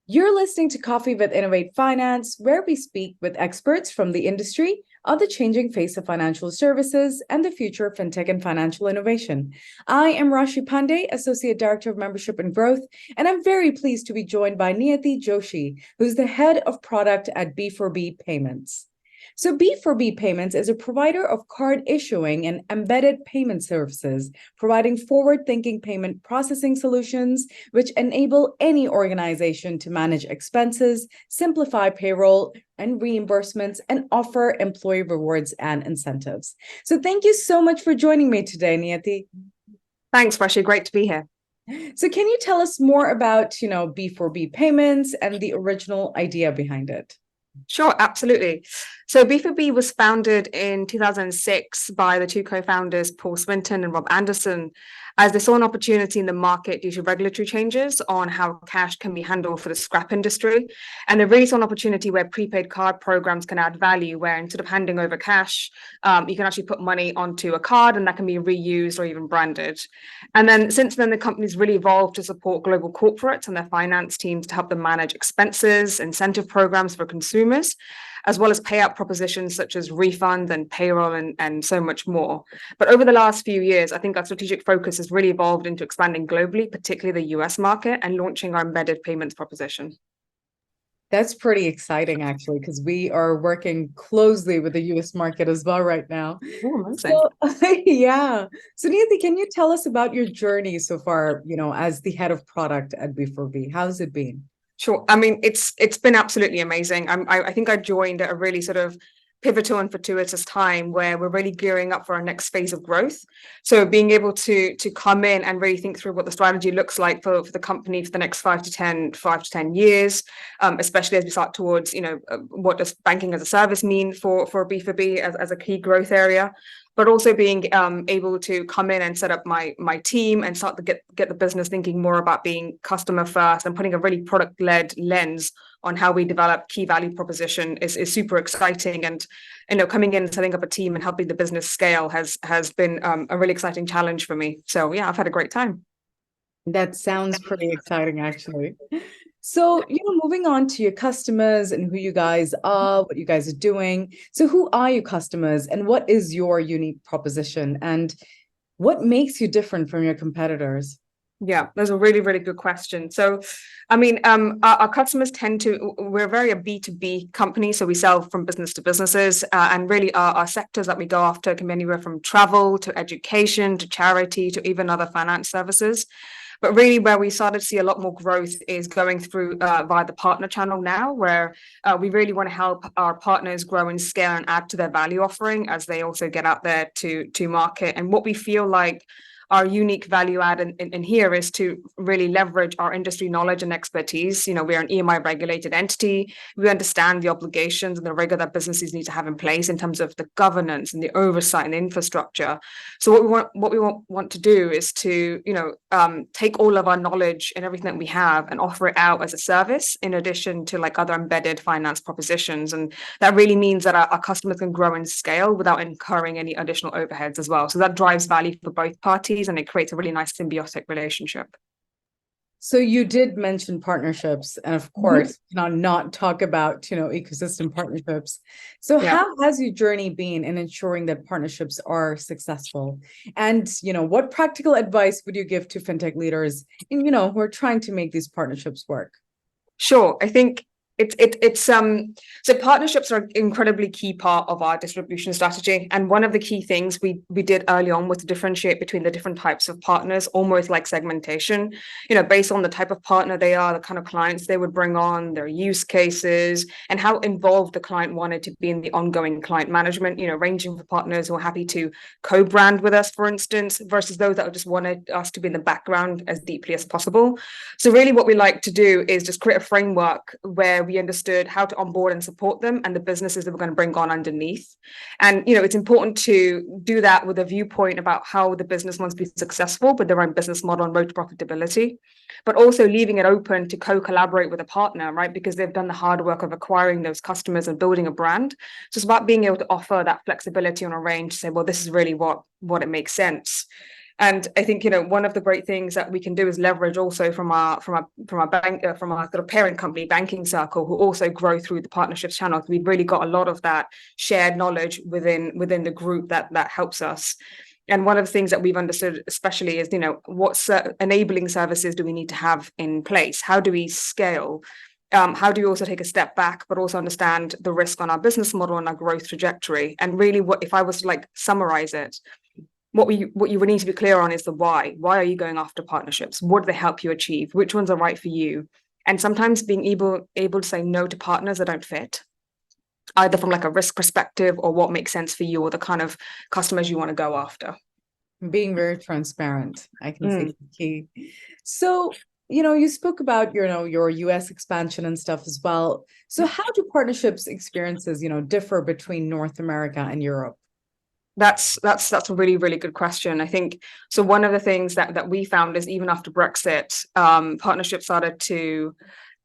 You're listening to Coffee with Innovate Finance, where we speak with experts from the industry on the changing face of financial services and the future of fintech and financial innovation. I am Rashi Pandey, Associate Director of Membership and Growth, and I'm very pleased to be joined by Niyati Joshi, who's the Head of Product at B4B Payments. So, B4B Payments is a provider of card issuing and embedded payment services, providing forward-thinking payment processing solutions which enable any organization to manage expenses, simplify payroll and reimbursements, and offer employee rewards and incentives. So, thank you so much for joining me today, Niyati. Thanks, Rashi. Great to be here. So, can you tell us more about, B4B Payments and the original idea behind it? Sure, absolutely. So B4B was founded in 2006 by the two co-founders, Paul Swinton and Rob Anderson, as they saw an opportunity in the market due to regulatory changes on how cash can be handled for the scrap industry. And they really saw an opportunity where prepaid card programs can add value, where instead of handing over cash, you can actually put money onto a card and that can be reused or even branded. And then since then, the company's really evolved to support global corporates and their finance teams to help them manage expenses, incentive programs for consumers, as well as payout propositions such as refund and payroll and so much more. But over the last few years, I think our strategic focus has really evolved into expanding globally, particularly the US market, and launching our embedded payments proposition. That's pretty exciting, actually, because we are working closely with the US market as well right now. Oh, amazing. So, yeah. So, Niyati, can you tell us about your journey so far, as the head of product at B4B? How's it been? Sure. I mean, it's been absolutely amazing. I think I joined at a really sort of pivotal and fortuitous time where we're really gearing up for our next phase of growth. So being able to come in and really think through what the strategy looks like for the company for the next 5 to 10 years, especially as we start towards, what does banking as a service mean for B4B as a key growth area, but also being able to come in and set up my team and start to get the business thinking more about being customer first and putting a really product-led lens on how we develop key value proposition is super exciting. And coming in and setting up a team and helping the business scale has been a really exciting challenge for me. So yeah, I've had a great time. That sounds pretty exciting, actually. So, moving on to your customers and who you guys are, what you guys are doing. So, who are your customers and what is your unique proposition and what makes you different from your competitors? Yeah, that's a really, really good question. So, I mean, our customers we're very a B2B company. So we sell from business to businesses, and really our sectors that we go after can be anywhere from travel to education to charity to even other finance services. But really where we started to see a lot more growth is going through via the partner channel now, where we really want to help our partners grow and scale and add to their value offering as they also get out there to market. And what we feel like our unique value add in here is to really leverage our industry knowledge and expertise. We're an EMI regulated entity. We understand the obligations and the rigor that businesses need to have in place in terms of the governance and the oversight and the infrastructure. So what we want to do is to, take all of our knowledge and everything that we have and offer it out as a service in addition to like other embedded finance propositions. And that really means that our customers can grow and scale without incurring any additional overheads as well. So that drives value for both parties and it creates a really nice symbiotic relationship. So you did mention partnerships, and of course, not talk about, ecosystem partnerships. So how has your journey been in ensuring that partnerships are successful? And, what practical advice would you give to fintech leaders who are trying to make these partnerships work? Sure. I think so partnerships are an incredibly key part of our distribution strategy. And one of the key things we did early on was to differentiate between the different types of partners, almost like segmentation, based on the type of partner they are, the kind of clients they would bring on, their use cases, and how involved the client wanted to be in the ongoing client management, ranging for partners who are happy to co-brand with us, for instance, versus those that just wanted us to be in the background as deeply as possible. So really what we like to do is just create a framework where we understood how to onboard and support them and the businesses that we're going to bring on underneath. And, it's important to do that with a viewpoint about how the business wants to be successful with their own business model and road to profitability, but also leaving it open to co-collaborate with a partner, right? Because they've done the hard work of acquiring those customers and building a brand. So it's about being able to offer that flexibility on a range to say, well, this is really what it makes sense. And I think, one of the great things that we can do is leverage also from our bank, from our sort of parent company, Banking Cir, who also grow through the partnerships channels. We've really got a lot of that shared knowledge within the group that helps us. And one of the things that we've understood, especially, is what enabling services do we need to have in place? How do we scale? How do you also take a step back, but also understand the risk on our business model and our growth trajectory? And really, what if I was to summarize it? What you would need to be clear on is the why. Why are you going after partnerships? What do they help you achieve? Which ones are right for you? And sometimes being able to say no to partners that don't fit, either from a risk perspective or what makes sense for you or the kind of customers you want to go after. Being very transparent, I can see the key. So, you spoke about your US expansion and stuff as well. So how do partnerships experiences, differ between North America and Europe? That's a really, really good question. I think so. One of the things that we found is even after Brexit, partnerships started to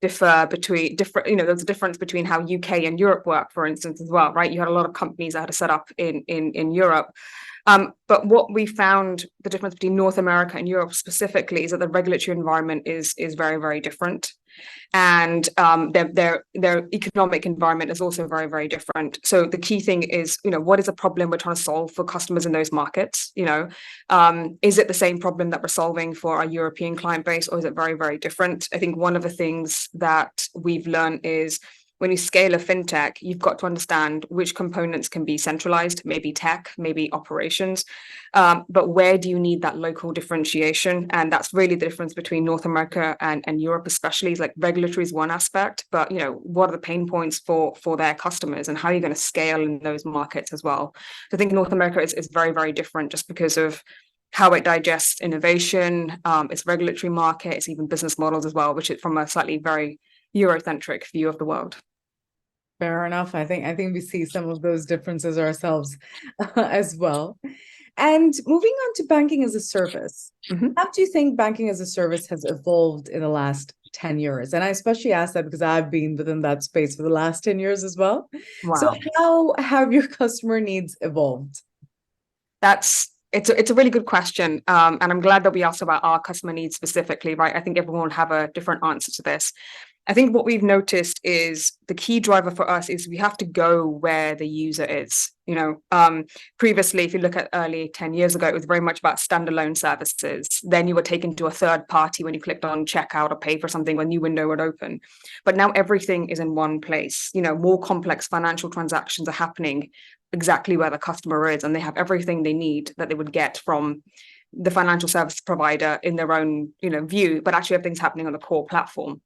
differ between different, there's a difference between how UK and Europe work, for instance, as well, right? You had a lot of companies that had to set up in Europe. But what we found, the difference between North America and Europe specifically, is that the regulatory environment is very, very different. And their economic environment is also very, very different. So the key thing is, what is a problem we're trying to solve for customers in those markets? Is it the same problem that we're solving for our European client base, or is it very, very different? I think one of the things that we've learned is, when you scale a fintech, you've got to understand which components can be centralized, maybe tech, maybe operations, but where do you need that local differentiation? And that's really the difference between North America and Europe, especially. Is regulatory is one aspect, but what are the pain points for their customers, and how are you going to scale in those markets as well? So I think North America is very, very different just because of how it digests innovation, its regulatory market, its even business models as well, which is from a slightly very Eurocentric view of the world. Fair enough. I think we see some of those differences ourselves as well. And moving on to banking as a service, how do you think banking as a service has evolved in the last 10 years? And I especially ask that because I've been within that space for the last 10 years as well. Wow. So how have your customer needs evolved? It's a really good question. And I'm glad that we asked about our customer needs specifically, right? I think everyone will have a different answer to this. I think what we've noticed is the key driver for us is we have to go where the user is. Previously, if you look at early 10 years ago, it was very much about standalone services. Then you were taken to a third party when you clicked on checkout or pay for something, a new window would open. But now everything is in one place. More complex financial transactions are happening exactly where the customer is, and they have everything they need that they would get from the financial service provider in their own, view, but actually everything's happening on the core platform.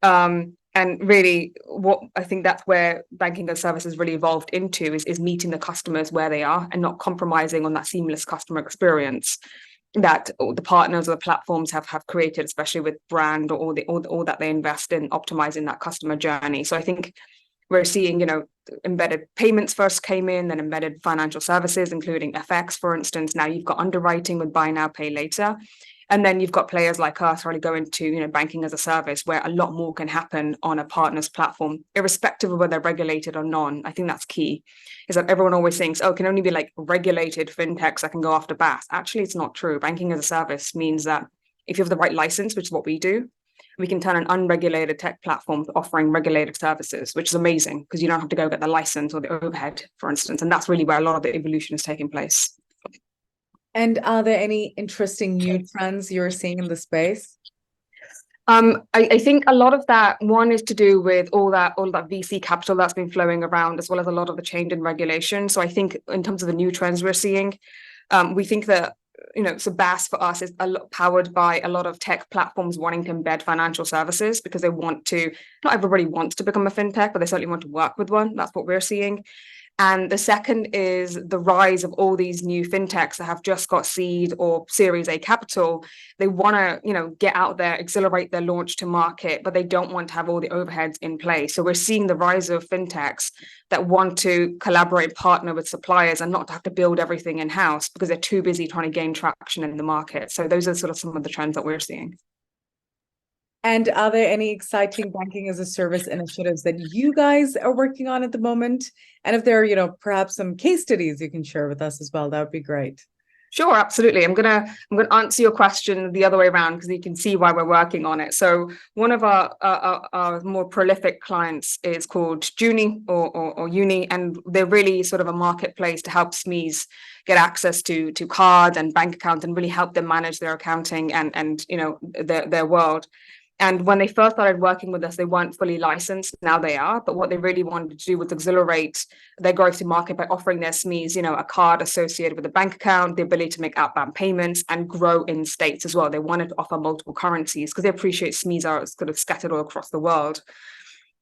And really, what I think that's where banking as a service has really evolved into is meeting the customers where they are and not compromising on that seamless customer experience that the partners or the platforms have created, especially with brand or all that they invest in optimizing that customer journey. So I think we're seeing, embedded payments first came in, then embedded financial services, including FX, for instance. Now you've got underwriting with buy now, pay later. And then you've got players like us really go into, banking as a service, where a lot more can happen on a partner's platform, irrespective of whether they're regulated or non. I think that's key, is that everyone always thinks, oh, it can only be regulated fintechs that can go after BaaS. Actually, it's not true. Banking as a service means that if you have the right license, which is what we do, we can turn an unregulated tech platform offering regulated services, which is amazing because you don't have to go get the license or the overhead, for instance. And that's really where a lot of the evolution is taking place. And are there any interesting new trends you're seeing in the space? I think a lot of that, one, is to do with all that VC capital that's been flowing around, as well as a lot of the change in regulation. So I think in terms of the new trends we're seeing, we think that, so BaaS for us is powered by a lot of tech platforms wanting to embed financial services because they want to, not everybody wants to become a fintech, but they certainly want to work with one. That's what we're seeing. And the second is the rise of all these new fintechs that have just got seed or Series A capital. They want to, get out there, accelerate their launch to market, but they don't want to have all the overheads in place. So we're seeing the rise of fintechs that want to collaborate, partner with suppliers, and not to have to build everything in-house because they're too busy trying to gain traction in the market. So those are sort of some of the trends that we're seeing. And are there any exciting banking as a service initiatives that you guys are working on at the moment? And if there are, perhaps some case studies you can share with us as well, that would be great. Sure, absolutely. I'm gonna answer your question the other way around because you can see why we're working on it. So one of our more prolific clients is called Juni or Uni, and they're really sort of a marketplace to help SMEs get access to cards and bank accounts and really help them manage their accounting and their world. And when they first started working with us, they weren't fully licensed. Now they are. But what they really wanted to do was accelerate their growth to market by offering their SMEs, a card associated with a bank account, the ability to make outbound payments and grow in states as well. They wanted to offer multiple currencies because they appreciate SMEs are sort of scattered all across the world.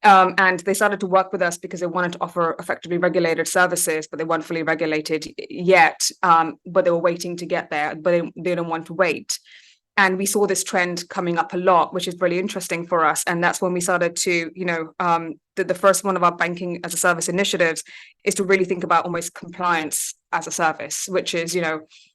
And they started to work with us because they wanted to offer effectively regulated services, but they weren't fully regulated yet. But they were waiting to get there, but they didn't want to wait. And we saw this trend coming up a lot, which is really interesting for us. And that's when we started to, the first one of our banking as a service initiatives is to really think about almost compliance as a service, which is,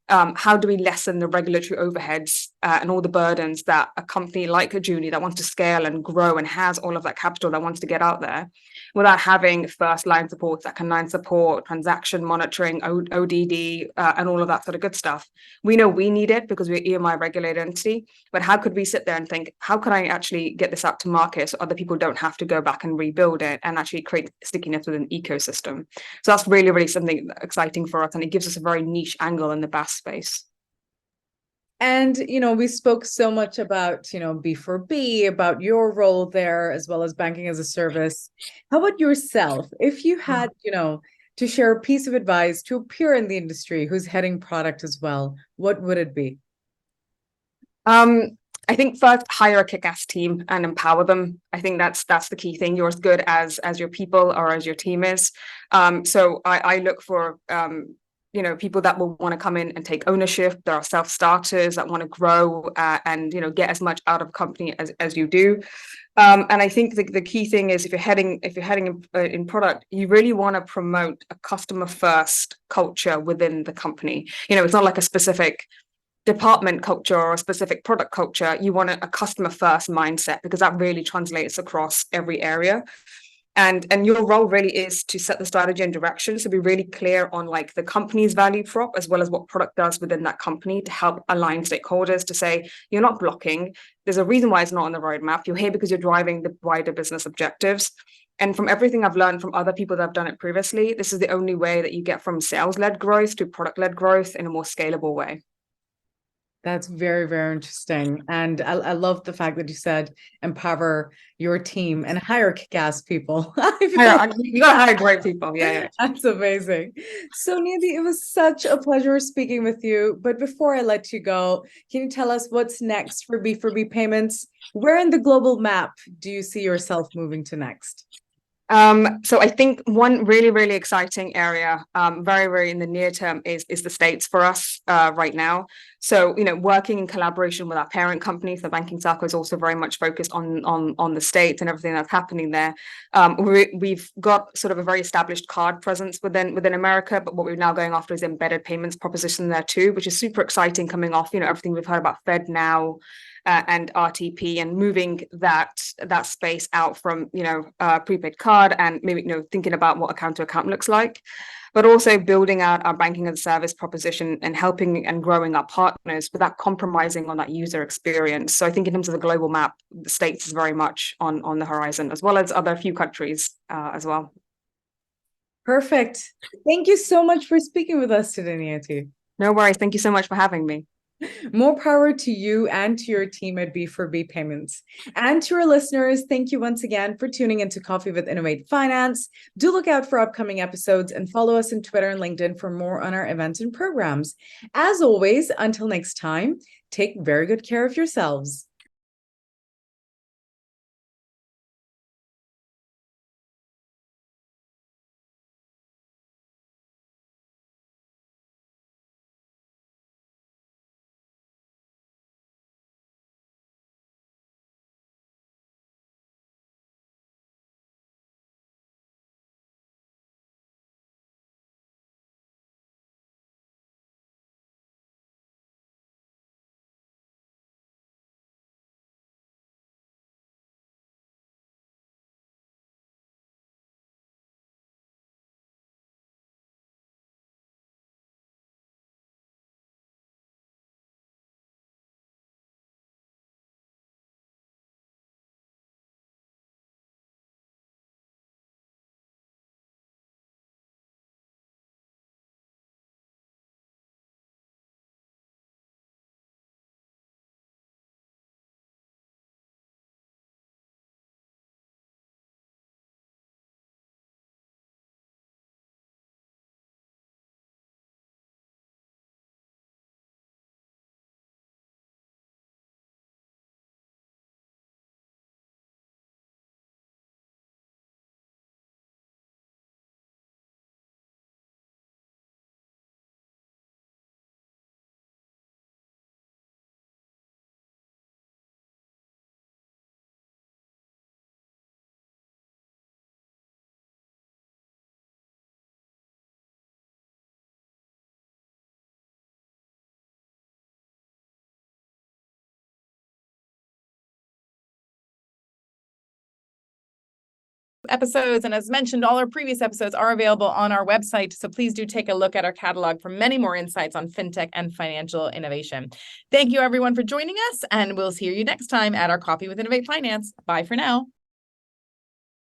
how do we lessen the regulatory overheads and all the burdens that a company like a Juni that wants to scale and grow and has all of that capital that wants to get out there without having first line support, second line support, transaction monitoring, ODD, and all of that sort of good stuff. We know we need it because we're EMI regulated entity, but how could we sit there and think, how can I actually get this out to market so other people don't have to go back and rebuild it and actually create stickiness with an ecosystem? So that's really, really something exciting for us, and it gives us a very niche angle in the BaaS space. And, we spoke so much about, B4B, about your role there, as well as banking as a service. How about yourself? If you had, to share a piece of advice to a peer in the industry who's heading product as well, what would it be? I think first hire a kick-ass team and empower them. I think that's the key thing. You're as good as your people or as your team is. So I look for people that will want to come in and take ownership. There are self-starters that want to grow and get as much out of a company as you do. And I think the key thing is if you're heading in product, you really want to promote a customer first culture within the company. It's not like a specific department culture or a specific product culture. You want a customer first mindset because that really translates across every area. And your role really is to set the strategy and direction. So be really clear on like the company's value prop as well as what product does within that company to help align stakeholders to say, you're not blocking. There's a reason why it's not on the roadmap. You're here because you're driving the wider business objectives. And from everything I've learned from other people that have done it previously, this is the only way that you get from sales-led growth to product-led growth in a more scalable way. That's very, very interesting. And I love the fact that you said empower your team and hire kick-ass people. You gotta hire great people. Yeah. That's amazing. So Nidhi, it was such a pleasure speaking with you. But before I let you go, can you tell us what's next for B4B Payments? Where in the global map do you see yourself moving to next? So I think one really, really exciting area, very, very in the near term is the States for us right now. So, working in collaboration with our parent company, so Banking Cir is also very much focused on the States and everything that's happening there. We've got sort of a very established card presence within America, but what we're now going after is embedded payments proposition there too, which is super exciting coming off, everything we've heard about Fed now. And RTP and moving that space out from prepaid card and maybe thinking about what account to account looks like, but also building out our banking as a service proposition and helping and growing our partners without compromising on that user experience. So I think in terms of the global map, the States is very much on the horizon, as well as other few countries as well. Perfect. Thank you so much for speaking with us today, Nidhi. No worries. Thank you so much for having me. More power to you and to your team at B4B Payments. And to our listeners, thank you once again for tuning into Coffee with Innovate Finance. Do look out for upcoming episodes and follow us on Twitter and LinkedIn for more on our events and programs. As always, until next time, take very good care of yourselves. episodes. And as mentioned, all our previous episodes are available on our website. So please do take a look at our catalog for many more insights on fintech and financial innovation. Thank you, everyone, for joining us. And we'll see you next time at our Coffee with Innovate Finance. Bye for now.